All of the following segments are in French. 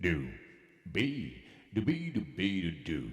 do, be, do, be, do, be, do, do.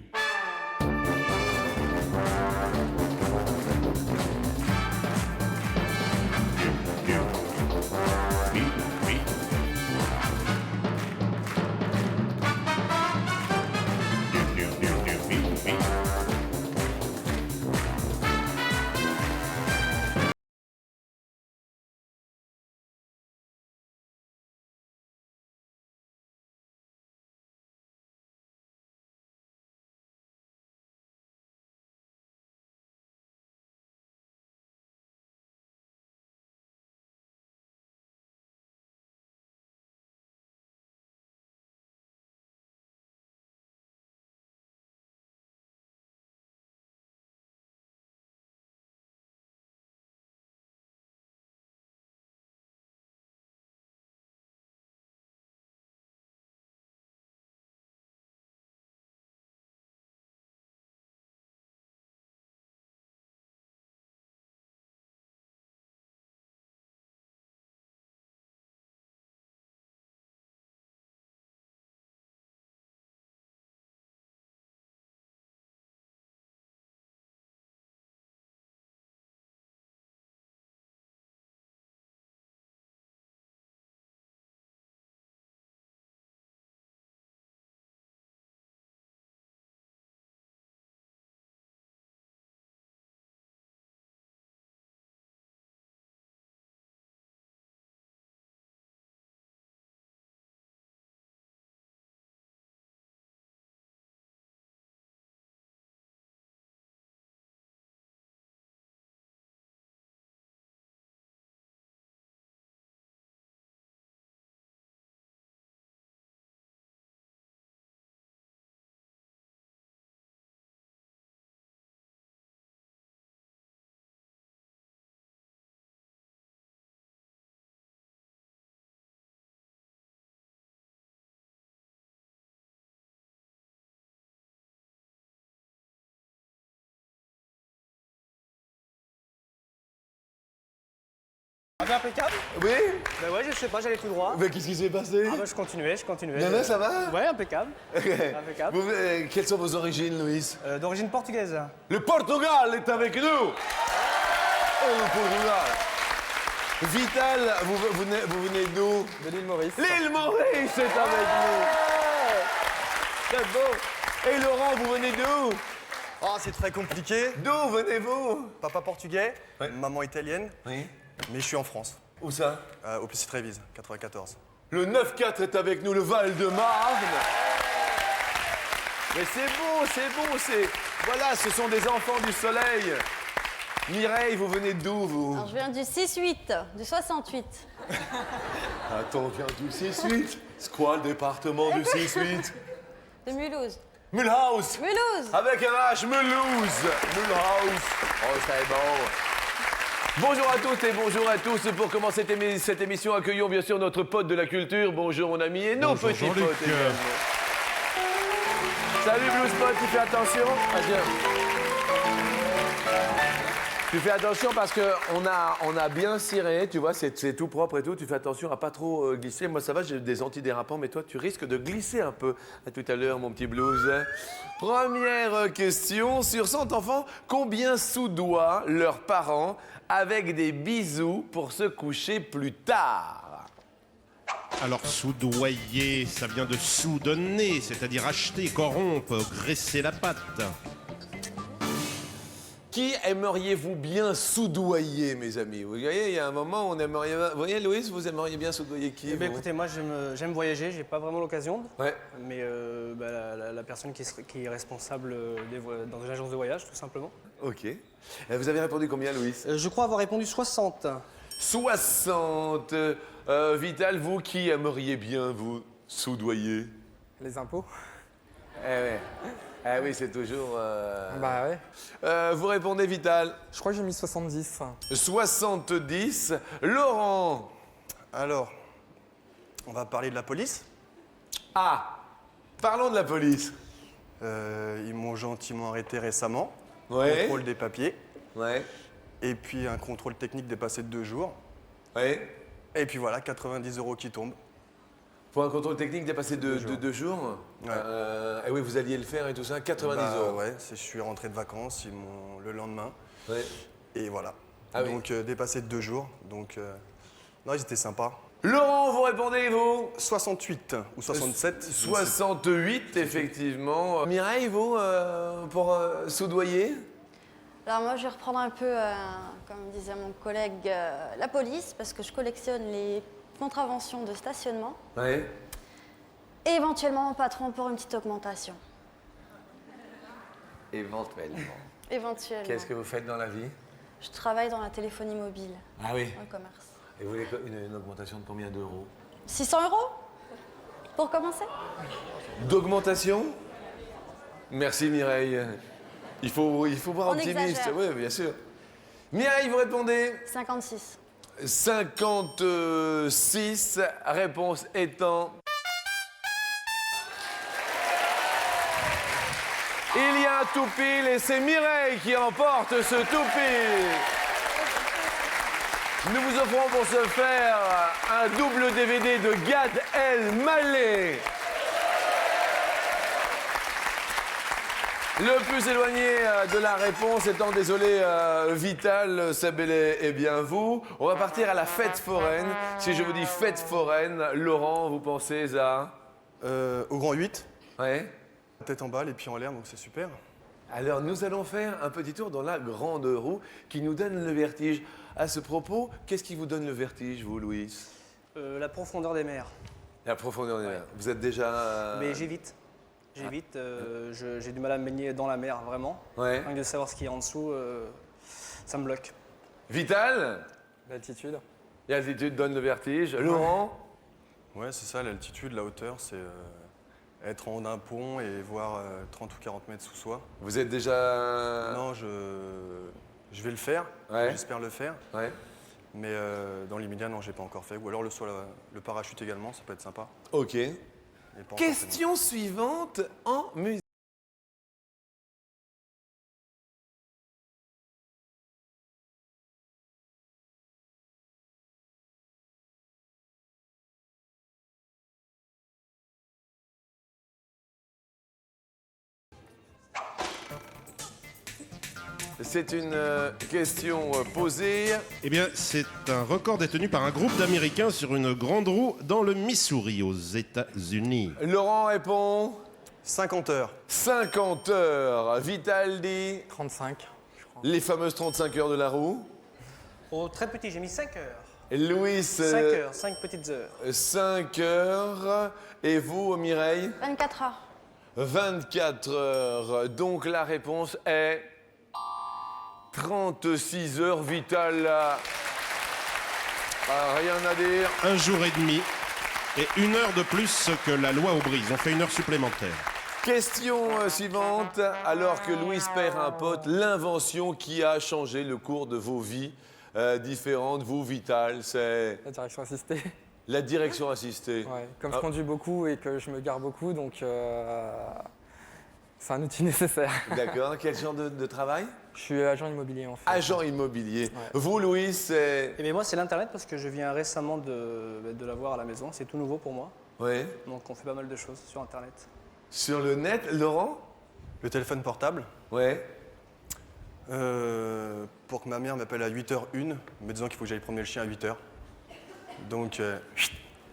Ah ben impeccable. Oui. Ben ouais, je sais pas, j'allais tout droit. Mais qu'est-ce qui s'est passé? Ah ben je continuais. Non, ça va? Ouais, impeccable. Impeccable. Vous, quelles sont vos origines, Louis? D'origine portugaise. Le Portugal est avec nous. Oh, le Portugal. Vital, vous venez d'où? De l'île Maurice. L'île Maurice est avec nous. Très beau. Et Laurent, vous venez d'où? Oh, c'est très compliqué. D'où venez-vous? Papa portugais, Ouais. maman italienne, Oui. mais je suis en France, Où ça? au Plessis-Trévise, 94. Le 9-4 est avec nous, le Val-de-Marne. Mais c'est... Voilà, ce sont des enfants du soleil. Mireille, vous venez d'où, vous? Alors, je viens du 6-8, du 68. Attends, viens du 6-8. C'est quoi le département du 6-8? De Mulhouse. Mulhouse. Mulhouse! Avec un H, Mulhouse. Mulhouse. Oh, c'est bon. Bonjour à toutes et bonjour à tous. Pour commencer cette émission, accueillons bien sûr notre pote de la culture. Bonjour mon ami et nos petits potes également. Salut Blues Spot, tu fais attention? Tu fais attention parce qu'on a bien ciré, tu vois, c'est tout propre et tout. Tu fais attention à pas trop glisser. Moi, ça va, j'ai des antidérapants, mais toi, tu risques de glisser un peu. À tout à l'heure, mon petit Blues. Première question. Sur 100 enfants, combien soudoient leurs parents avec des bisous pour se coucher plus tard? Alors, soudoyer, ça vient de soudonner, c'est-à-dire acheter, corrompre, graisser la pâte. Qui aimeriez-vous bien soudoyer, mes amis? Vous voyez, il y a un moment où on aimerait... Vous voyez, Louis, vous aimeriez bien soudoyer qui? Eh ben, vous écoutez, moi j'aime voyager, j'ai pas vraiment l'occasion. Ouais. Mais la personne qui est responsable dans une agence de voyage, tout simplement. Ok. Vous avez répondu combien, Louis? Je crois avoir répondu 60. 60. Vital, vous, qui aimeriez bien vous soudoyer? Les impôts? Eh ouais. Eh oui, c'est toujours... Bah ouais. vous répondez, Vital? Je crois que j'ai mis 70. 70. Laurent? Alors, on va parler de la police. Ah, parlons de la police. Ils m'ont gentiment arrêté récemment. Ouais. Contrôle des papiers. Ouais. Et puis un contrôle technique dépassé de 2 jours. Ouais. Et puis voilà, 90 € qui tombent. Pour un contrôle technique dépassé de 2 jours. Ouais. Et oui, vous alliez le faire et tout ça, 90 Bah, euros. ouais, je suis rentré de vacances le lendemain. Ouais. Et voilà. Ah oui. Donc dépassé de 2 jours. Donc non, ils étaient sympas. Laurent, vous répondez, vous 68 ou 67. 68, effectivement. Mireille, vous, pour soudoyer? Alors moi, je vais reprendre un peu, comme disait mon collègue, la police, parce que je collectionne les contraventions de stationnement. Oui. Et éventuellement, mon patron pour une petite augmentation. Éventuellement. Éventuellement. Qu'est-ce que vous faites dans la vie? Je travaille dans la téléphonie mobile, Ah oui. dans le commerce. Et vous voulez une augmentation de combien d'euros? 600 € pour commencer? D'augmentation? Merci Mireille. Il faut voir On optimiste. exagère. Oui, bien sûr. Mireille, vous répondez 56. 56, réponse étant... Il y a un tout pile et c'est Mireille qui emporte ce tout pile. Nous vous offrons pour ce faire un double DVD de Gad Elmaleh. Le plus éloigné de la réponse étant, désolé, Vital, c'est bel et bien vous. On va partir à la fête foraine. Si je vous dis fête foraine, Laurent, vous pensez à... Au grand 8, Ouais. tête en bas, les pieds en l'air, donc c'est super. Alors, nous allons faire un petit tour dans la grande roue qui nous donne le vertige. À ce propos, qu'est-ce qui vous donne le vertige, vous, Louis? La profondeur des mers. La profondeur des mers. Vous êtes déjà... Mais j'évite. J'évite. J'ai du mal à me baigner dans la mer, vraiment. Ouais. Rien que de savoir ce qu'il y a en dessous, ça me bloque. Vital? L'altitude. L'altitude donne le vertige. Laurent? Ouais, c'est ça, l'altitude, la hauteur, c'est être en haut d'un pont et voir 30 ou 40 mètres sous soi. Vous êtes déjà... Non, je vais le faire, Ouais. j'espère le faire. Ouais. Mais dans l'immédiat, non, j'ai pas encore fait. Ou alors le parachute également, ça peut être sympa. Ok. mais pas encore Question suivante en musique. C'est une question posée. Eh bien, c'est un record détenu par un groupe d'Américains sur une grande roue dans le Missouri, aux États-Unis. Laurent répond 50 heures. 50 heures. Vital dit 35, je crois. les fameuses 35 heures de la roue. Oh, très petit, j'ai mis 5 heures. Louis, 5 heures, 5 petites heures. 5 heures. Et vous, Mireille 24 heures. 24 heures. Donc la réponse est 36 heures. Vital, rien à dire. Un jour et demi et 1 heure de plus que la loi Aubry. On fait 1 heure supplémentaire. Question suivante. Alors que Louis perd un pote, l'invention qui a changé le cours de vos vies différentes, vous, Vital, c'est La direction assistée. la direction assistée. Ouais. Comme Ah. je conduis beaucoup et que je me gare beaucoup, donc c'est un outil nécessaire. D'accord. Quel genre de travail? Je suis agent immobilier en fait. Agent immobilier. Ouais. Vous, Louis, c'est... Et mais moi, c'est l'Internet parce que je viens récemment de l'avoir à la maison. C'est tout nouveau pour moi. Oui. Donc, on fait pas mal de choses sur Internet. Sur le net, Laurent? Le téléphone portable, Ouais. pour que ma mère m'appelle à 8h01, me disant qu'il faut que j'aille promener le chien à 8h. Donc,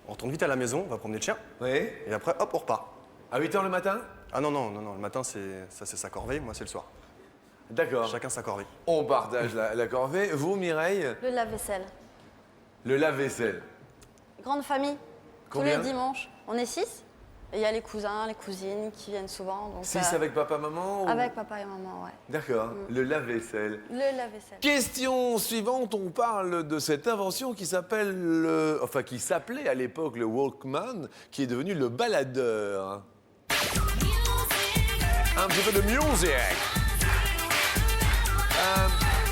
on retourne vite à la maison, on va promener le chien, Oui. et après, hop, on repart. À 8 h le matin? Ah non, non, non, non, le matin, c'est sa corvée, moi, c'est le soir. D'accord. Chacun sa corvée. On partage la corvée. Vous, Mireille? Le lave-vaisselle. Le lave-vaisselle. Grande famille. Combien? Tous les dimanches. On est 6. Et il y a les cousins, les cousines qui viennent souvent. Donc, 6 avec papa, maman ou- Avec papa et maman, ouais. D'accord. Le lave-vaisselle. Le lave-vaisselle. Question suivante, on parle de cette invention qui s'appelle qui s'appelait à l'époque le Walkman, qui est devenu le baladeur. Un petit peu de music.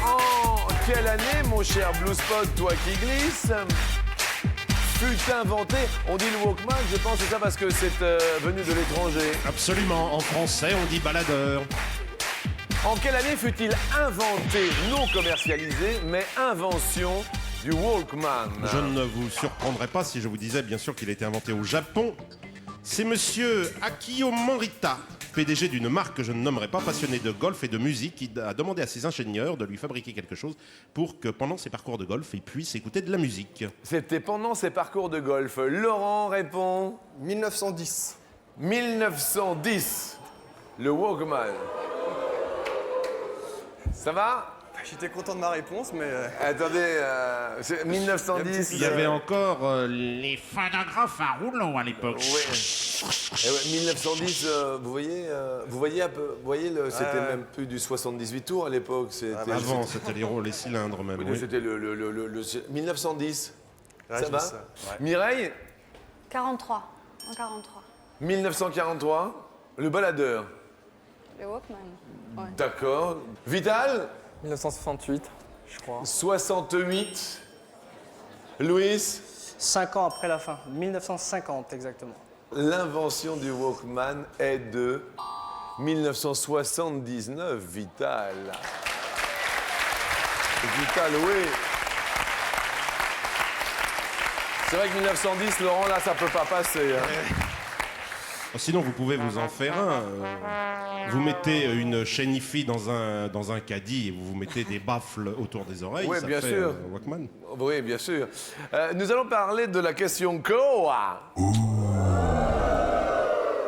En quelle année, mon cher Blue Spot, toi qui glisses, fut inventé? On dit le Walkman, je pense que c'est ça parce que c'est venu de l'étranger. Absolument. En français, on dit baladeur. En quelle année fut-il inventé, non commercialisé, mais invention du Walkman. Je ne vous surprendrai pas si je vous disais bien sûr qu'il a été inventé au Japon. C'est monsieur Akio Morita, PDG d'une marque que je ne nommerai pas, passionné de golf et de musique, qui a demandé à ses ingénieurs de lui fabriquer quelque chose pour que pendant ses parcours de golf, il puisse écouter de la musique. C'était pendant ses parcours de golf. Laurent répond 1910. 1910. Le Walkman. Ça va? J'étais content de ma réponse, mais Attendez, c'est 1910. Il y avait encore les phonographes à rouleau à l'époque. Eh ouais, 1910, vous voyez un peu, c'était même plus du 78 tours à l'époque. Avant, c'était les cylindres même. Oui, Oui. c'était le 1910. ouais, Ça je va dis ça. Ouais. Mireille, 43. En 43. 1943, le baladeur. Le Walkman. Ouais. D'accord. Vital, 1968, je crois. 68. Louis, 5 ans après la fin, 1950 exactement. l'invention du Walkman est de 1979, Vital. Vital, oui. C'est vrai que 1910, Laurent, là, ça peut pas passer. Hein. Sinon, vous pouvez vous en faire un. Vous mettez une chaîne hi-fi dans un caddie et vous mettez des baffles autour des oreilles. Oui, ça bien fait, sûr. Walkman. Oui, bien sûr. Nous allons parler de la question Koa.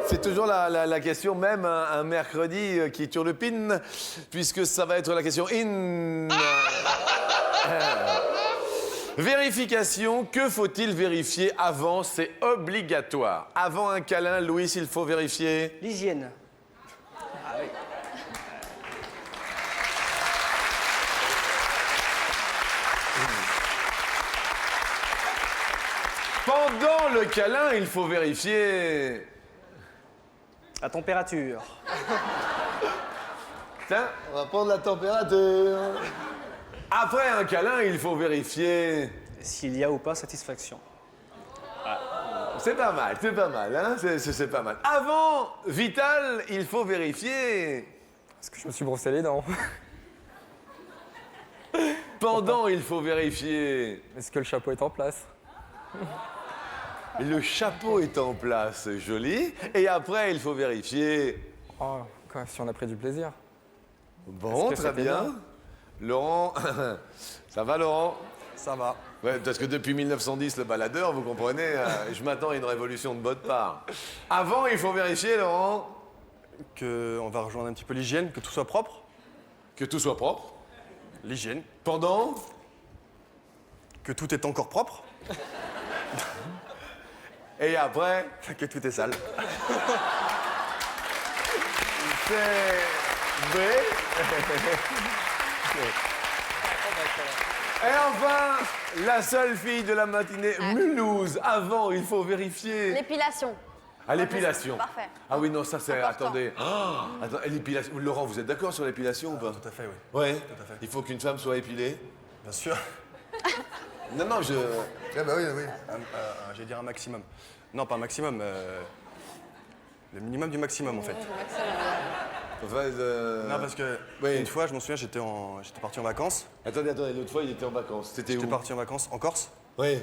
C'est toujours la question même un mercredi qui turlupine, puisque ça va être la question in. Vérification, que faut-il vérifier avant? C'est obligatoire. Avant un câlin, Louis, il faut vérifier. L'hygiène. Pendant le câlin, il faut vérifier. La température. Tiens, on va prendre la température. Après un câlin, il faut vérifier. S'il y a ou pas satisfaction. C'est pas mal, hein, c'est pas mal. Avant Vital, il faut vérifier. Est-ce que je me suis brossé les dents? Pendant, il faut vérifier. Est-ce que le chapeau est en place? Le chapeau est en place, joli. Et après, il faut vérifier. Oh, quoi, si on a pris du plaisir. Bon, Est-ce que très c'était bien. bien Laurent, ça va, Laurent? Ça va. Ouais, parce que depuis 1910, le baladeur, vous comprenez, je m'attends à une révolution de votre part. Avant, il faut vérifier, Laurent, On va rejoindre un petit peu l'hygiène, que tout soit propre. que tout soit propre. L'hygiène. Pendant, Que tout est encore propre. et après, Que tout est sale. c'est vrai. Et enfin, la seule fille de la matinée, Mulhouse. Avant, il faut vérifier. L'épilation. À l'épilation. Parfait. Ah oui, non, ça c'est. Important. Attendez. Attends, l'épilation. Laurent, vous êtes d'accord sur l'épilation ou pas? Tout à fait, oui. Ouais. à fait. Il faut qu'une femme soit épilée. Bien sûr. Non, non, je. Ah bah oui, oui. J'allais dire un maximum. Non, pas un maximum. Le minimum du maximum, en fait. Enfin, Non, parce que oui. une fois, je m'en souviens, j'étais parti en vacances. Attendez, l'autre fois, il était en vacances. C'était J'étais où? parti en vacances en Corse. Oui.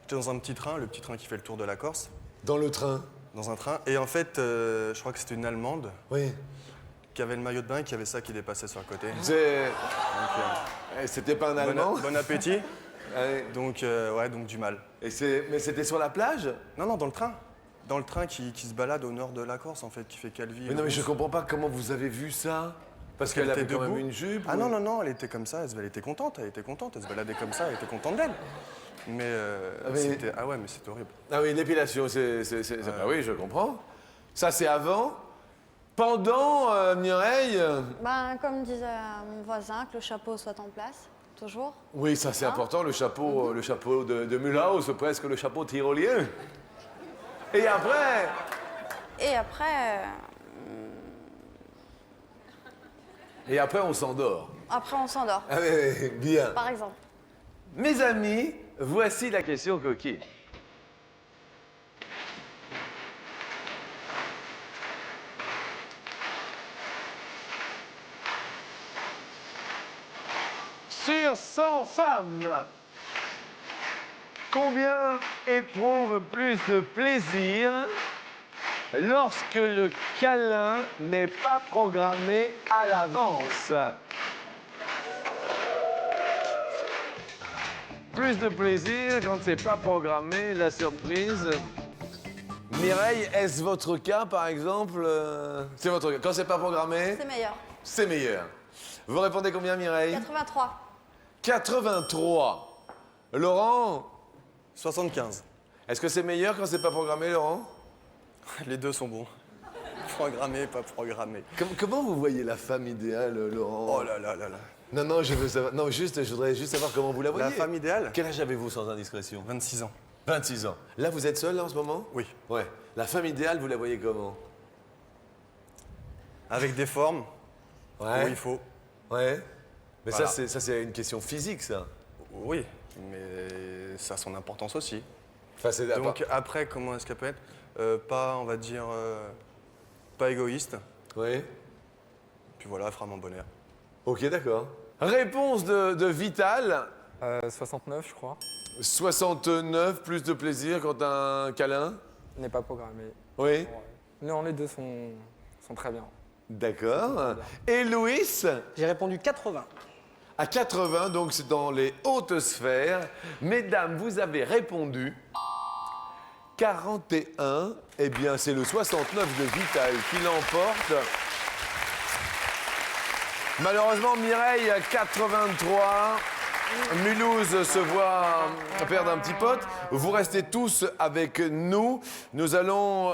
J'étais dans un petit train, le petit train qui fait le tour de la Corse. Dans le train. Dans un train. Et en fait, je crois que c'était une Allemande Oui. qui avait le maillot de bain et qui avait ça qui dépassait sur le côté. C'est. Donc, C'était pas un Allemand? bon appétit. Ouais. Donc, ouais, donc du mal. Et mais c'était sur la plage? Non, non, dans le train. Dans le train qui se balade au nord de la Corse, en fait, qui fait Calvi. Mais non, mais je comprends pas comment vous avez vu ça. Parce qu'elle avait quand même une jupe. Ah ou- non, non, non, elle était comme ça, elle était contente, elle se baladait comme ça, elle était contente d'elle. Mais, mais- c'était... Ah ouais, mais c'était horrible. Ah oui, l'épilation, Ah oui, je comprends. Ça, c'est avant. Pendant, Mireille. Ben, comme disait mon voisin, que le chapeau soit en place, toujours. Oui, ça c'est important, le chapeau de Mulhouse, presque le chapeau tyrolien. Et après, Et après, on s'endort. on s'endort, Ah oui, oui, bien. par exemple. Mes amis, voici la question coquine. Sur 100 femmes Combien éprouve plus de plaisir lorsque le câlin n'est pas programmé à l'avance? Plus de plaisir quand c'est pas programmé, la surprise. Mireille, est-ce votre cas, par exemple? C'est votre cas. Quand c'est pas programmé, C'est meilleur. c'est meilleur. Vous répondez combien, Mireille? 83. 83. Laurent, 75. est-ce que c'est meilleur quand c'est pas programmé, Laurent? Les deux sont bons. Programmé, pas programmé. Comment vous voyez la femme idéale, Laurent? Oh là là là là. Non, non, je veux savoir. Non, je voudrais juste savoir comment vous la voyez. La femme idéale? Quel âge avez-vous sans indiscrétion? 26 ans. 26 ans. Là, vous êtes seul, là, en ce moment? Oui. Ouais. La femme idéale, vous la voyez comment? Avec des formes Ouais. où il faut. Ouais. Mais Voilà. ça, c'est une question physique, ça. Oui, mais ça a son importance aussi. Enfin, c'est Donc après, comment est-ce qu'elle peut être pas, on va dire, pas égoïste. Oui. Puis voilà, elle fera mon bonheur. Ok, d'accord. Réponse de Vital. 69, je crois. 69, plus de plaisir quand un câlin. N'est pas programmé. Oui. Ouais. Non, les deux sont très bien. D'accord. Et Louis, J'ai répondu 80. à 80, donc c'est dans les hautes sphères. Mesdames, vous avez répondu 41. Eh bien, c'est le 69 de Vital qui l'emporte. Malheureusement, Mireille, 83. Mulhouse se voit perdre un petit pote. Vous restez tous avec nous. Nous allons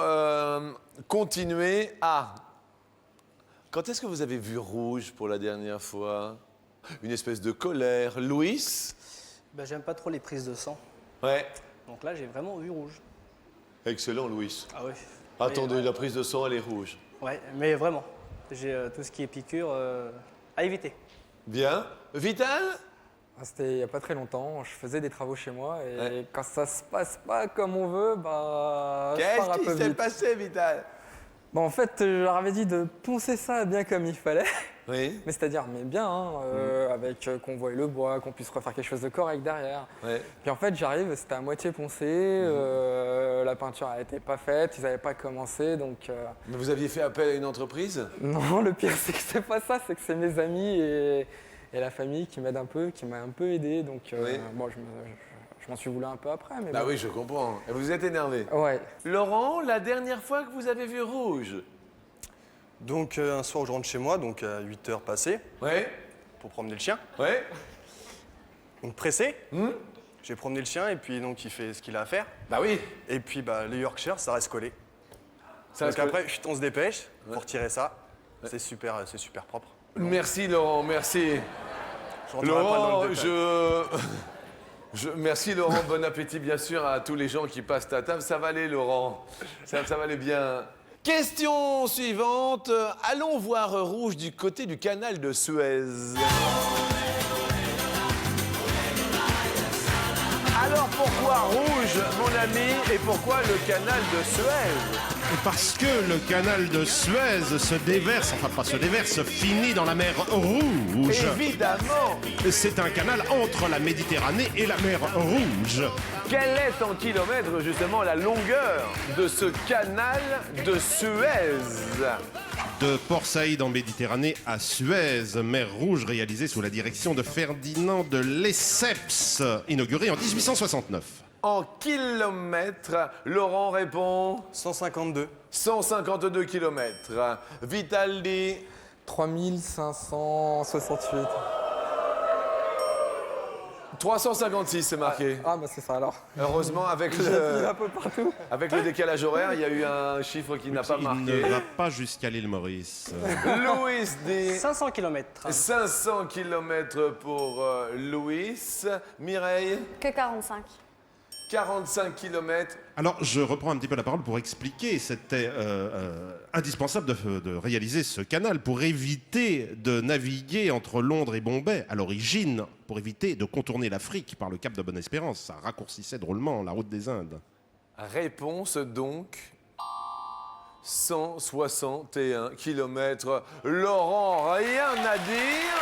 continuer à... Quand est-ce que vous avez vu rouge pour la dernière fois? Une espèce de colère. Louis? Ben, j'aime pas trop les prises de sang. Ouais. Donc là, j'ai vraiment vu rouge. Excellent, Louis. Ah oui. Attendez, Mais, la prise de sang, elle est rouge. Ouais, mais vraiment. J'ai tout ce qui est piqûre à éviter. Bien. Vital? Ah, c'était il n'y a pas très longtemps. Je faisais des travaux chez moi et quand ça se passe pas comme on veut, bah. je pars un Qu'est-ce peu qui s'est vite. passé, Vital? Bon, en fait, je leur avais dit de poncer ça bien comme il fallait. Oui. Mais c'est-à-dire, mais bien, hein, avec qu'on voie le bois, qu'on puisse refaire quelque chose de correct derrière. Ouais. Puis en fait, j'arrive, c'était à moitié poncé, la peinture n'était pas faite, ils n'avaient pas commencé, donc... Mais vous aviez fait appel à une entreprise? Non, le pire, c'est que c'est pas ça, c'est que c'est mes amis et la famille qui m'aident un peu, qui m'a un peu aidé, donc Oui. bon, je m'en suis voulu un peu après, mais Bah bon. oui, je comprends. Et vous êtes énervé. Ouais. Laurent, la dernière fois que vous avez vu rouge? Donc un soir, je rentre chez moi, donc à 8h passées, Ouais. pour promener le chien. Ouais. Donc pressé, j'ai promené le chien et puis donc il fait ce qu'il a à faire. Bah oui. Et puis bah, les Yorkshire, ça reste collé. Ça Donc reste après, chut, on se dépêche pour retirer ça. C'est super propre. Merci, Laurent, merci. Je rentrerai pas dans Laurent, le détail. Merci, Laurent. Bon appétit, bien sûr, à tous les gens qui passent à table. Ça va aller, Laurent. Ça va aller bien. Question suivante. Allons voir rouge du côté du canal de Suez. Alors pourquoi rouge, mon ami, et pourquoi le canal de Suez? Parce que le canal de Suez se déverse, enfin pas se déverse, finit dans la mer Rouge. Évidemment. C'est un canal entre la Méditerranée et la mer Rouge. Quelle est en kilomètres justement la longueur de ce canal de Suez? De Port Saïd en Méditerranée à Suez, mer Rouge réalisée sous la direction de Ferdinand de Lesseps, inaugurée en 1869. En kilomètres, Laurent répond 152. 152 kilomètres. Vital dit 3568. 356, c'est marqué. Ah, bah c'est ça alors. Heureusement, avec J'ai appuyé un le, peu partout. avec le décalage horaire, il y a eu un chiffre qui n'a pas Il marqué. ne va pas jusqu'à l'île Maurice. Louis dit 500 km. 500 kilomètres pour Louis. Mireille, Que 45. 45 kilomètres. Alors, je reprends un petit peu la parole pour expliquer. C'était indispensable de réaliser ce canal pour éviter de naviguer entre Londres et Bombay à l'origine, pour éviter de contourner l'Afrique par le cap de Bonne-Espérance. Ça raccourcissait drôlement la route des Indes. Réponse donc 161 kilomètres. Laurent, rien à dire.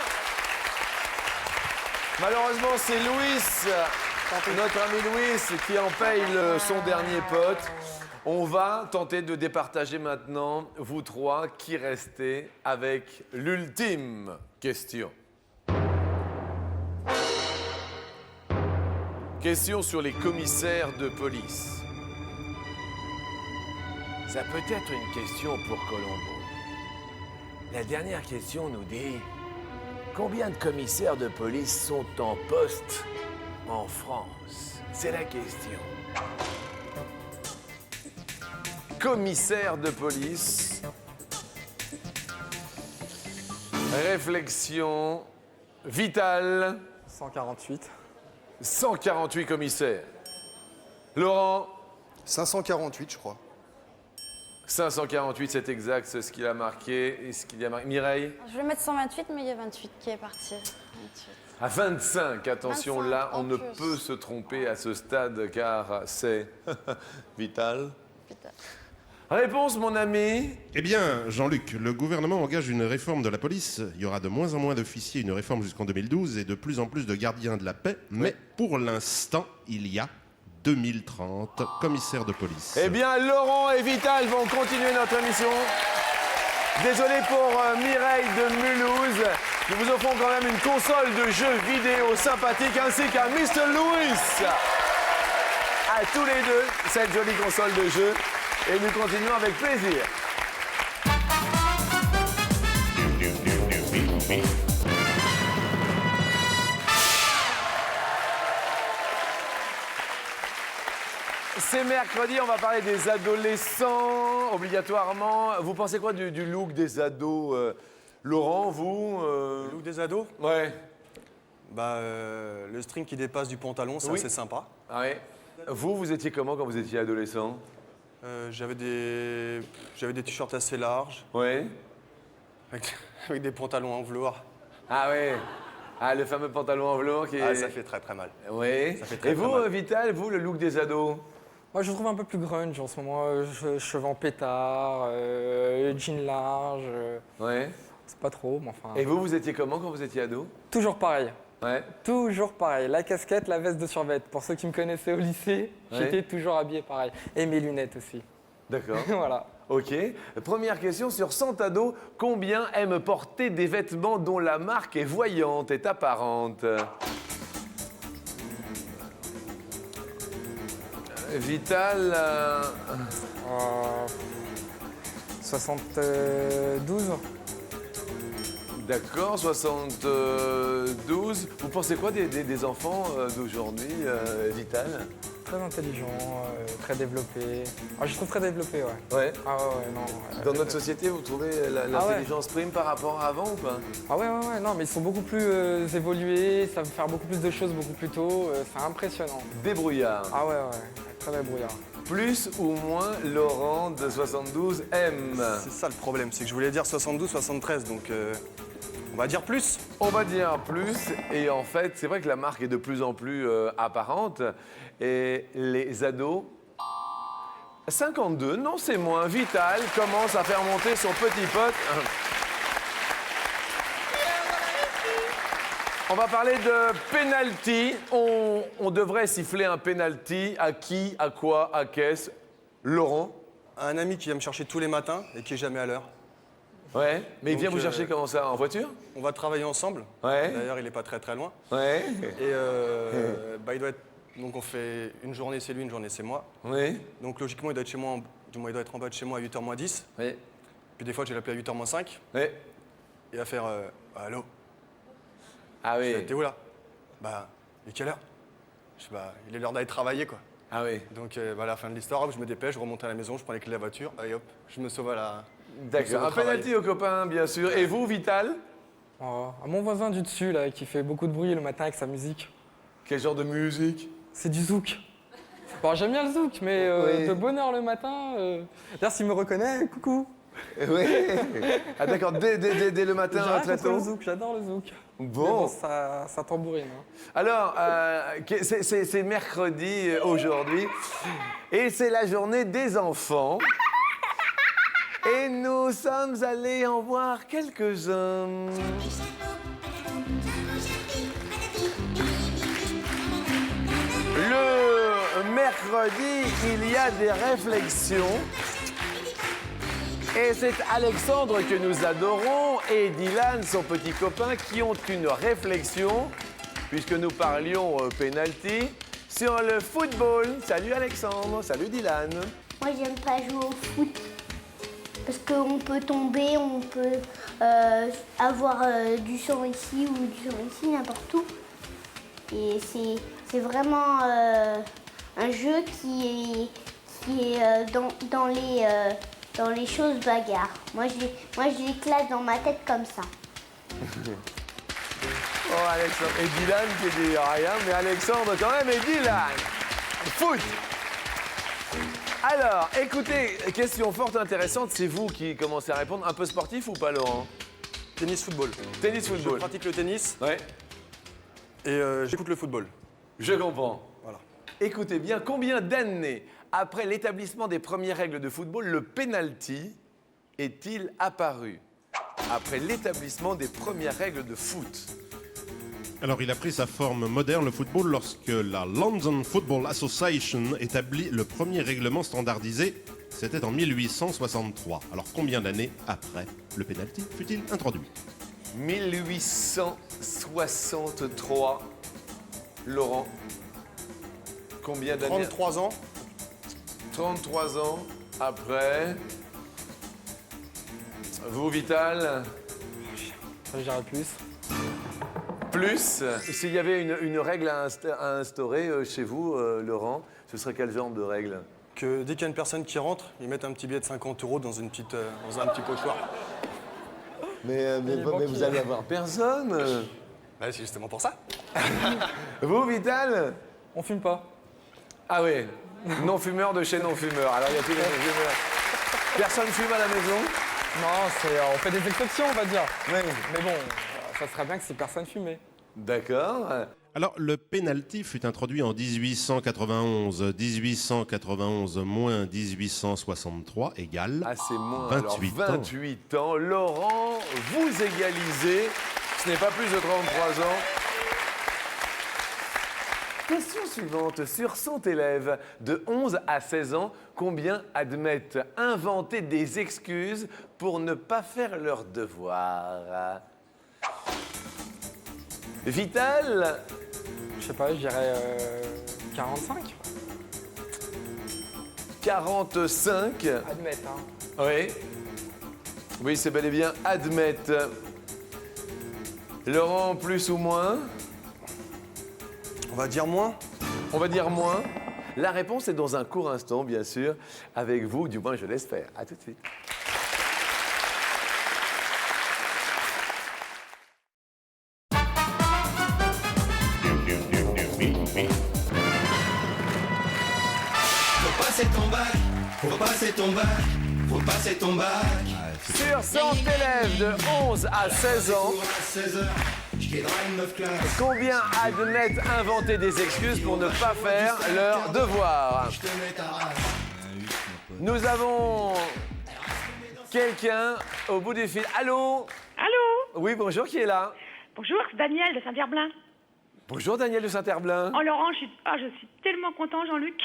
Malheureusement, c'est Louis notre ami Louis qui en paye son dernier pote. On va tenter de départager maintenant, vous trois, qui restez avec l'ultime question. Question sur les commissaires de police. Ça peut être une question pour Colombo. La dernière question nous dit combien de commissaires de police sont en poste en France? C'est la question. Commissaire de police. Réflexion vitale. 148. 148 commissaires. Laurent, 548, je crois. 548, c'est exact, c'est ce qu'il a marqué. Et ce qu'il y a marqué. Mireille? Je vais mettre 128, mais il y a 28 qui est parti. 28. À 25, attention, 25, là, on en ne plus. peut se tromper à ce stade car c'est vital. Putain. Réponse, mon ami. Eh bien, Jean-Luc, le gouvernement engage une réforme de la police. Il y aura de moins en moins d'officiers, une réforme jusqu'en 2012 et de plus en plus de gardiens de la paix. Mais pour l'instant, il y a 2030 commissaires de police. Eh bien, Laurent et Vital vont continuer notre émission. Désolé pour Mireille de Mulhouse. Nous vous offrons quand même une console de jeux vidéo sympathique ainsi qu'un Mr. Louis. À tous les deux, cette jolie console de jeu. Et nous continuons avec plaisir. C'est mercredi, on va parler des adolescents, obligatoirement. Vous pensez quoi du look des ados Laurent, vous Le look des ados, Ouais. bah, le string qui dépasse du pantalon, c'est Oui. assez sympa. Ah ouais. Vous étiez comment quand vous étiez adolescent J'avais des t-shirts assez larges, Ouais. avec des pantalons en velours. Ah ouais. Ah, le fameux pantalon en velours qui est... Ah, ça fait très très mal. Ouais. ça fait très, Et vous, très mal. Vital, vous, le look des ados Moi, je le trouve un peu plus grunge en ce moment. Cheveux en pétard, jean large. Ouais. C'est pas trop, mais enfin. Et vous étiez comment quand vous étiez ado Toujours pareil. Ouais. Toujours pareil. La casquette, la veste de survêt. Pour ceux qui me connaissaient au lycée, Ouais. j'étais toujours habillé pareil. Et mes lunettes aussi. D'accord. Voilà. Ok. Première question sur 100 ados. Combien aiment porter des vêtements dont la marque est voyante, est apparente Vital, 72. d'accord, 72. Vous pensez quoi des enfants d'aujourd'hui, Vital Très intelligent, très développé. Ah, je trouve très développé, ouais. Ouais. Ah ouais, non. Dans notre société, vous trouvez l'intelligence prime par rapport à avant ou pas Ah ouais, non, mais ils sont beaucoup plus évolués, savent faire beaucoup plus de choses beaucoup plus tôt. C'est impressionnant. Débrouillard. Ah ouais, très débrouillard. Plus ou moins Laurent de 72 aime. C'est ça le problème, c'est que je voulais dire 72, 73, donc on va dire plus. On va dire plus, et en fait, c'est vrai que la marque est de plus en plus apparente, et les ados... 52, non, c'est moins. Vital commence à faire monter son petit pote. On va parler de penalty. On devrait siffler un penalty. À qui, à quoi, à qu'est-ce Laurent? Un ami qui vient me chercher tous les matins et qui est jamais à l'heure. Ouais, mais il Donc, vient vous chercher comment ça? En voiture? On va travailler ensemble. Ouais. D'ailleurs, il est pas très très loin. Ouais. Et bah, il doit être... Donc on fait une journée c'est lui, une journée c'est moi. Oui. Donc logiquement, il doit être chez moi, du moins il doit être en bas de chez moi à 8h moins 10. Oui. Puis des fois, je vais l'appeler à 8h moins 5. Oui. Il va faire allô. Ah oui. T'es où là? Bah, il est quelle heure? Je sais bah, il est l'heure d'aller travailler quoi. Ah oui. Donc bah, à la fin de l'histoire, hop, je me dépêche, je remonte à la maison, je prends les clés de la voiture, et hop, je me sauve à la. D'accord. Un penalty aux copains, bien sûr. Et vous, Vital? Oh, à mon voisin du dessus, là, qui fait beaucoup de bruit le matin avec sa musique. Quel genre de musique? C'est du zouk. Bon, j'aime bien le zouk, mais Oui. de bonne heure le matin. D'ailleurs, s'il me reconnaît, coucou. Oui. Ah d'accord, dès le matin, J'ai rien très contre le tôt. zouk, j'adore le zouk. Mais Bon. ça tambourine. Hein. Alors, c'est mercredi aujourd'hui et c'est la journée des enfants. Et nous sommes allés en voir quelques-uns. Le mercredi, il y a des réflexions. Et c'est Alexandre que nous adorons et Dylan, son petit copain, qui ont une réflexion, puisque nous parlions penalty, sur le football. Salut Alexandre, salut Dylan. Moi, j'aime pas jouer au foot parce qu'on peut tomber, on peut avoir du sang ici ou du sang ici, n'importe où. Et c'est vraiment un jeu qui est dans les choses bagarres. Moi, je les classe dans ma tête comme ça. Oh Alexandre, et Dylan qui dit rien, mais Alexandre quand même, et Dylan. Foot. Alors, écoutez, question fort intéressante, c'est vous qui commencez à répondre. Un peu sportif ou pas, Laurent? Tennis, football. Tennis, Je football. pratique le tennis Ouais, et j'écoute le football. je comprends. Voilà. Écoutez bien, combien d'années après l'établissement des premières règles de football, le penalty est-il apparu? Après l'établissement des premières règles de foot. Alors, il a pris sa forme moderne, le football, lorsque la London Football Association établit le premier règlement standardisé. C'était en 1863. Alors, combien d'années après le penalty fut-il introduit? 1863. Laurent, combien d'années? 33 ans. 33 ans après. Vous, Vital? Je dirais plus. Plus. S'il y avait une règle à instaurer chez vous, Laurent, ce serait quel genre de règle? Que dès qu'il y a une personne qui rentre, ils mettent un petit billet de 50 € dans un petit pochoir. Mais vous allez avoir personne. Bah, c'est justement pour ça. Vous, Vital? On fume pas. Ah oui, non-fumeur de chez non-fumeur. Alors, il y a tous les non-fumeurs. Personne fume à la maison? Non, on fait des exceptions, on va dire. Mais bon, ça serait bien que ces personnes fumaient. D'accord. Alors, le penalty fut introduit en 1891. 1891 moins 1863 égale Ah, c'est moins. 28 Alors, ans. 28 ans. Laurent, vous égalisez. Ce n'est pas plus de 33 ans. Question suivante. Sur 100 élèves de 11 à 16 ans, combien admettent inventer des excuses pour ne pas faire leurs devoirs? Vital? Je sais pas, je dirais 45. 45. Admettre, hein. Oui. Oui, c'est bel et bien admettent. Laurent, plus ou moins? On va dire moins. On va dire moins. La réponse est dans un court instant, bien sûr, avec vous, du moins je l'espère. À tout de suite. Faut passer ton bac, faut passer ton bac, faut passer ton bac. Sur 100 élèves de 11 à 16 ans, À 16 heures, je t'aidera une meuf classe. combien admettent inventer des excuses pour ne pas faire leurs devoirs? Je te mets ta race. Nous avons quelqu'un au bout du fil. Allô? Allô? Oui, bonjour, qui est là? Bonjour, c'est Daniel de Saint-Herblain. Bonjour, Daniel de Saint-Herblain. Oh Laurent, je suis tellement contente, Jean-Luc.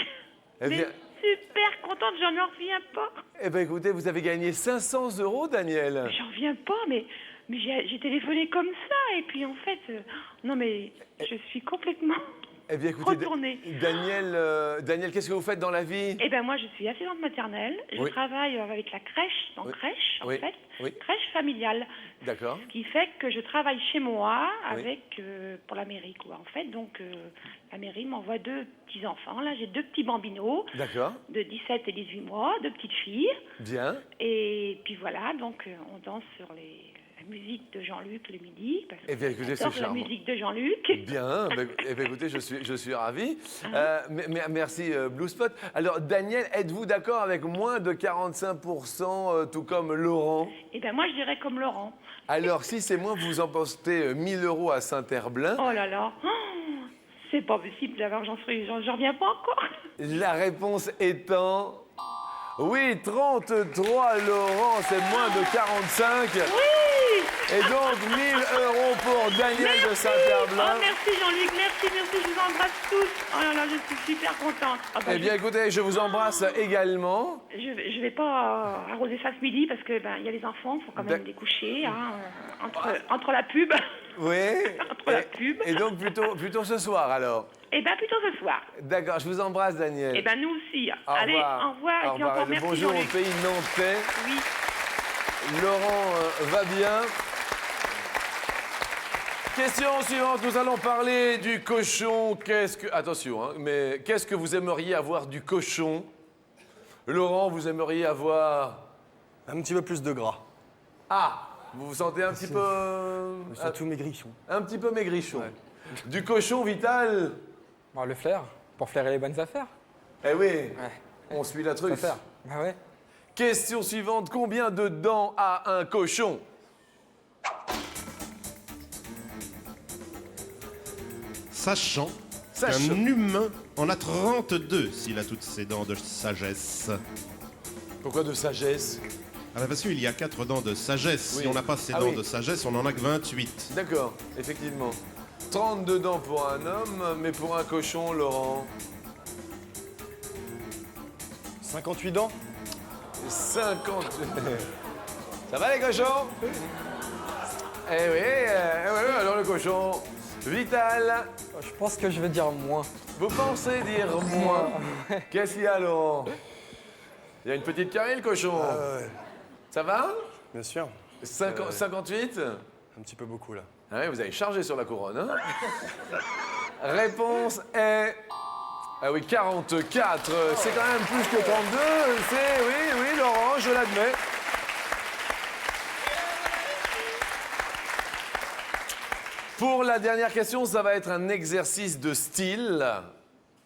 Eh bien, Super contente, j'en reviens pas. eh bien, écoutez, vous avez gagné 500 €, Daniel. J'en reviens pas, mais j'ai téléphoné comme ça, et puis en fait, non mais je suis complètement Eh bien, écoutez, retournée. Daniel, qu'est-ce que vous faites dans la vie? Eh ben moi, je suis assistante maternelle. Je Oui. travaille avec la crèche, Oui. crèche, en Oui. fait, Oui. crèche familiale. D'accord. Ce qui fait que je travaille chez moi Oui. avec pour la mairie, quoi. En fait, donc la mairie m'envoie 2 petits enfants. Là, j'ai 2 petits bambinos D'accord. de 17 et 18 mois, 2 petites filles. Bien. Et puis voilà, donc on danse sur la musique de Jean-Luc le midi. Parce Eh bien, écoutez, c'est j'adore la charmant. musique de Jean-Luc. Bien. Eh bien, écoutez, je suis ravi. Merci, Blue Spot. Alors, Daniel, êtes-vous d'accord avec moins de 45%, tout comme Laurent? Et ben moi, je dirais comme Laurent. Alors, si c'est moins, vous emportez 1 000 € à Saint-Herblain. Oh là là, c'est pas possible, alors j'en reviens pas encore. La réponse étant... Oui, 33, Laurent, c'est moins de 45. Oui, Et donc 1000 € pour Daniel de Saint-Herblain. Oh, merci Jean-Luc, merci, je vous embrasse tous. Oh là là, je suis super contente. Enfin, Eh bien, écoutez, je vous embrasse également. je vais pas arroser ça ce midi parce que il y a les enfants, il faut quand même les coucher hein, entre la pub. Oui. Entre la pub. Et donc plutôt ce soir alors. Eh bien, plutôt ce soir. D'accord, je vous embrasse Daniel. Eh bien, nous aussi. Au Allez, revoir. au revoir. Et puis encore merci Bonjour au Jean-Luc. pays nantais. Oui. Laurent va bien. Question suivante, nous allons parler du cochon. Attention, hein, mais qu'est-ce que vous aimeriez avoir du cochon? Laurent, vous aimeriez avoir... Un petit peu plus de gras. Ah, vous vous sentez un petit peu... Surtout maigrichon. Un petit peu maigrichon. Ouais. Du cochon, Vital? Bon, le flair, pour flairer les bonnes affaires. Eh oui, Ouais. on suit la truffe. Bah ouais. Question suivante, combien de dents a un cochon? Sachant qu'un humain en a 32 s'il a toutes ses dents de sagesse. Pourquoi de sagesse? Ah bah parce qu'il y a 4 dents de sagesse. Oui. Si on n'a pas ces dents de sagesse, on en a que 28. D'accord, effectivement. 32 dents pour un homme, mais pour un cochon, Laurent? 58 dents. 50. Ça va les cochons? Eh oui, alors le cochon. Vital. Je pense que je vais dire moins. Vous pensez dire moins? Qu'est-ce qu'il y a, Laurent? Il y a une petite carie, le cochon. Ouais. Ça va? Bien sûr. 58? Un petit peu beaucoup, là. Ah oui, vous avez chargé sur la couronne, hein? Réponse est... Ah oui, 44. C'est quand même plus que 32. Oui, Laurent, je l'admets. Pour la dernière question, ça va être un exercice de style.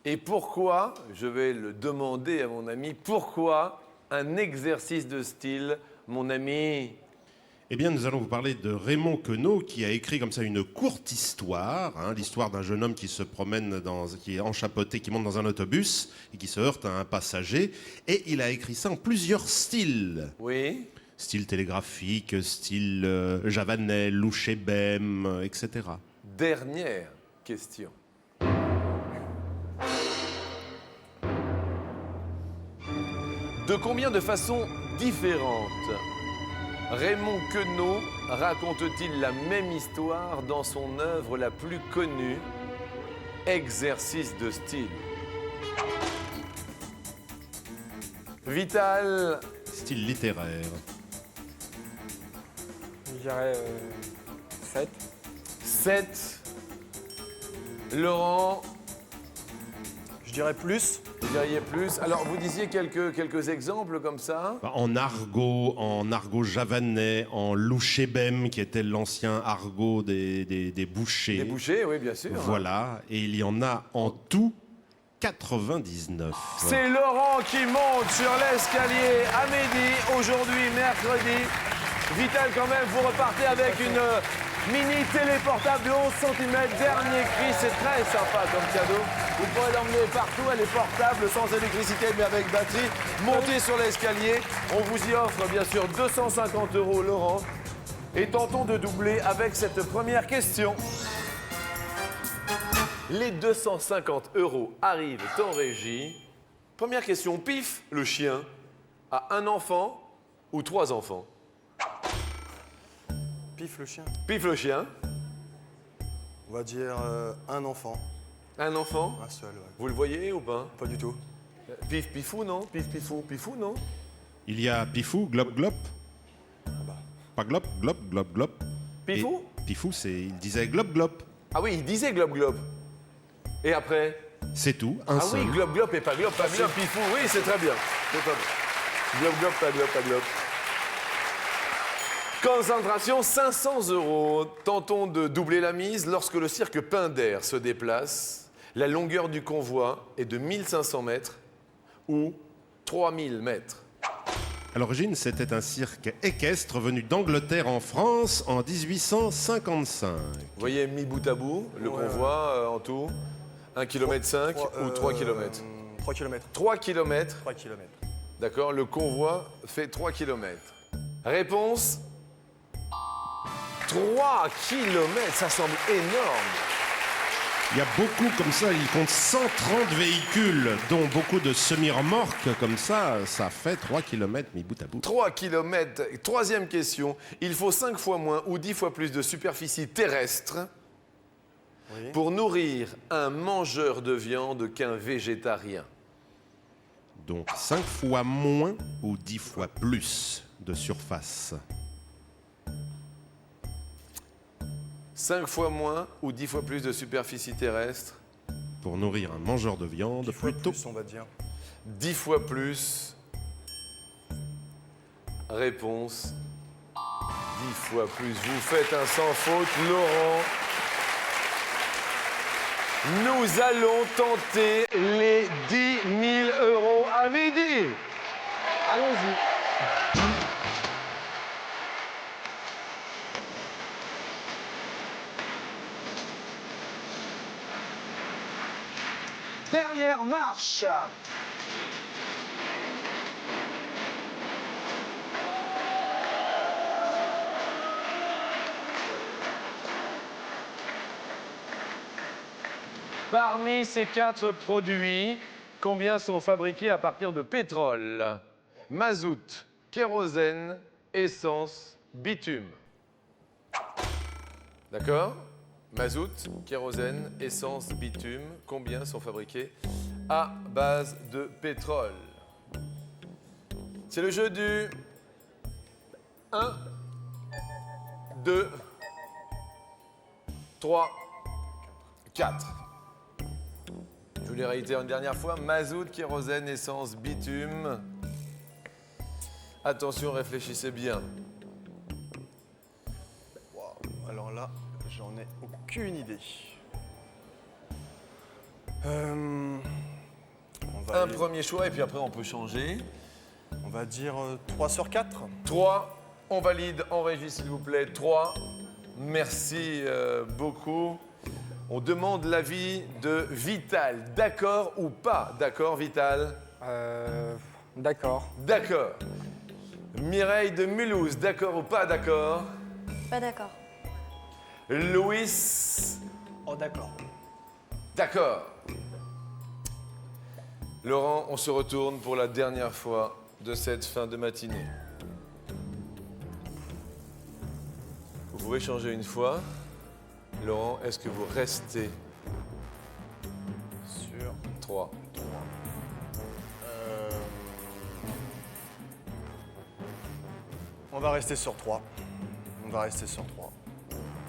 Et pourquoi, je vais le demander à mon ami, pourquoi un exercice de style, mon ami? Eh bien, nous allons vous parler de Raymond Queneau, qui a écrit comme ça une courte histoire, hein, l'histoire d'un jeune homme qui se promène, qui est enchapeauté, qui monte dans un autobus et qui se heurte à un passager. Et il a écrit ça en plusieurs styles. Oui. Style télégraphique, style javanais, louchébem, etc. Dernière question. De combien de façons différentes Raymond Queneau raconte-t-il la même histoire dans son œuvre la plus connue, Exercice de style? Vital. Style littéraire. Je dirais 7. 7. Laurent. Je dirais plus. Vous diriez plus. Alors, vous disiez quelques exemples comme ça? En argot javanais, en louchébem, qui était l'ancien argot des bouchers. Des bouchers, oui, bien sûr. Voilà, et il y en a en tout 99. C'est Laurent qui monte sur l'escalier à midi, aujourd'hui, mercredi. Vital, quand même, vous repartez avec une mini téléportable de 11 cm, dernier cri, c'est très sympa comme cadeau. Vous pourrez l'emmener partout, elle est portable, sans électricité, mais avec batterie. Montez sur l'escalier, on vous y offre bien sûr 250 €, Laurent. Et tentons de doubler avec cette première question. Les 250 € arrivent en régie. Première question, Pif, le chien, a un enfant ou 3 enfants? Pif le chien. Pif le chien. On va dire un enfant. Un enfant? Un seul, ouais. Vous le voyez ou pas? Pas du tout. Pif, pifou, non? Pif, pifou, pifou, non? Il y a Pifou, Glop, Glop. Pas Glop, Glop, Glop, Glop. Pifou? Et Pifou, il disait Glop, Glop. Ah oui, il disait globe, globe. Et après? C'est tout, un Ah seul. oui, globe, globe et pas globe, pas globe, pifou. Oui, c'est très bien. C'est très bien. Globe, globe, pas globe, pas globe. Concentration, 500 €. Tentons de doubler la mise. Lorsque le cirque Pinder se déplace, la longueur du convoi est de 1500 mètres ou 3000 mètres. À l'origine, c'était un cirque équestre venu d'Angleterre en France en 1855. Vous voyez, mis bout à bout, le convoi en tout, 1,5 km ou 3 km? 3 km. 3 km. 3 km. D'accord, le convoi fait 3 km. Réponse? 3 kilomètres, ça semble énorme. Il y a beaucoup comme ça, il compte 130 véhicules, dont beaucoup de semi-remorques. Comme ça fait 3 km mis bout à bout. 3 kilomètres. Troisième question. Il faut 5 fois moins ou 10 fois plus de superficie terrestre pour nourrir un mangeur de viande qu'un végétarien. Donc 5 fois moins ou 10 fois plus de surface. 5 fois moins ou 10 fois plus de superficie terrestre. Pour nourrir un mangeur de viande, 10 fois plutôt. plus, on va dire. 10 fois plus. Réponse. 10 fois plus. Vous faites un sans faute, Laurent. Nous allons tenter les 10 000 € à midi. Allons-y. Dernière marche. Parmi ces 4 produits, combien sont fabriqués à partir de pétrole, mazout, kérosène, essence, bitume? D'accord? Mazout, kérosène, essence, bitume, combien sont fabriqués à base de pétrole? C'est le jeu du 1, 2, 3, 4. Je vous l'ai réitéré une dernière fois. Mazout, kérosène, essence, bitume. Attention, réfléchissez bien. Wow. Alors là, j'en ai aucune idée. On va Un premier choix et puis après on peut changer. On va dire 3 sur 4. 3, on valide en régie s'il vous plaît. 3, merci beaucoup. On demande l'avis de Vital. D'accord ou pas d'accord, Vital? D'accord. D'accord. Mireille de Mulhouse, d'accord ou pas d'accord? Pas d'accord. Louis? Oh, d'accord. D'accord. Laurent, on se retourne pour la dernière fois de cette fin de matinée. Vous pouvez changer une fois. Laurent, est-ce que vous restez Sur 3? On va rester sur 3. On va rester sur 3.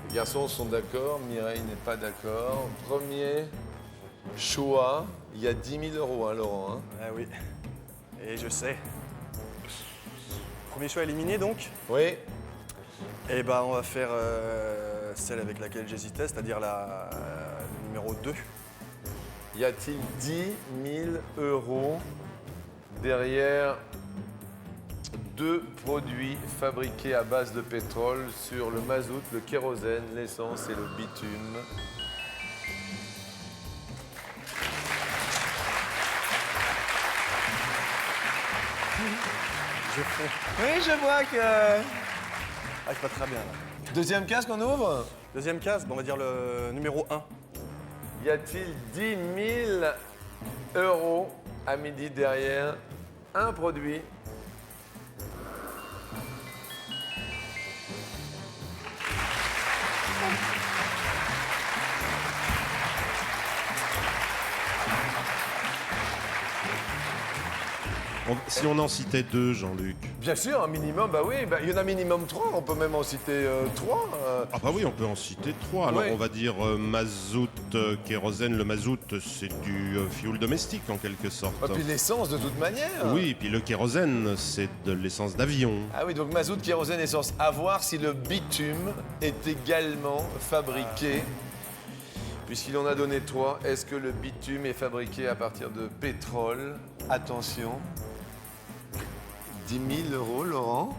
Les garçons sont d'accord, Mireille n'est pas d'accord. Premier choix, il y a 10 000 €, hein, Laurent. Hein. Ah oui. Et je sais. Premier choix éliminé donc. Oui. Et ben on va faire celle avec laquelle j'hésitais, c'est-à-dire le numéro 2. Y a-t-il 10 000 € derrière 2 produits fabriqués à base de pétrole sur le mazout, le kérosène, l'essence et le bitume? Je fais. Oui, je vois que... Ah, c'est pas très bien là. Deuxième casque qu'on ouvre? Deuxième case, on va dire le numéro 1. Y a-t-il 10 000 € à midi derrière un produit? Si on en citait 2, Jean-Luc. Bien sûr, un minimum, bah oui, bah, il y en a minimum 3, on peut même en citer 3. Ah bah oui, on peut en citer 3. Alors Oui. on va dire mazout, kérosène. Le mazout, c'est du fioul domestique en quelque sorte. Et puis l'essence de toute manière. Oui, et puis le kérosène, c'est de l'essence d'avion. Ah oui, donc mazout, kérosène, essence. À voir si le bitume est également fabriqué. Puisqu'il en a donné 3, est-ce que le bitume est fabriqué à partir de pétrole? Attention. 10 000 €, Laurent.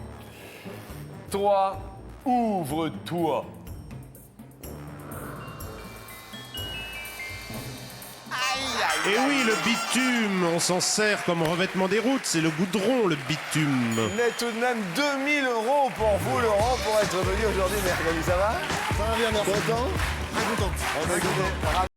3, ouvre-toi. Et oui, le bitume, on s'en sert comme revêtement des routes, c'est le goudron, le bitume. Mais tout de même 2 000 €, bon pour vous, Laurent, pour être venu aujourd'hui mercredi. Ça va? Ça va bien, merci. Content? Très content. On va écouter.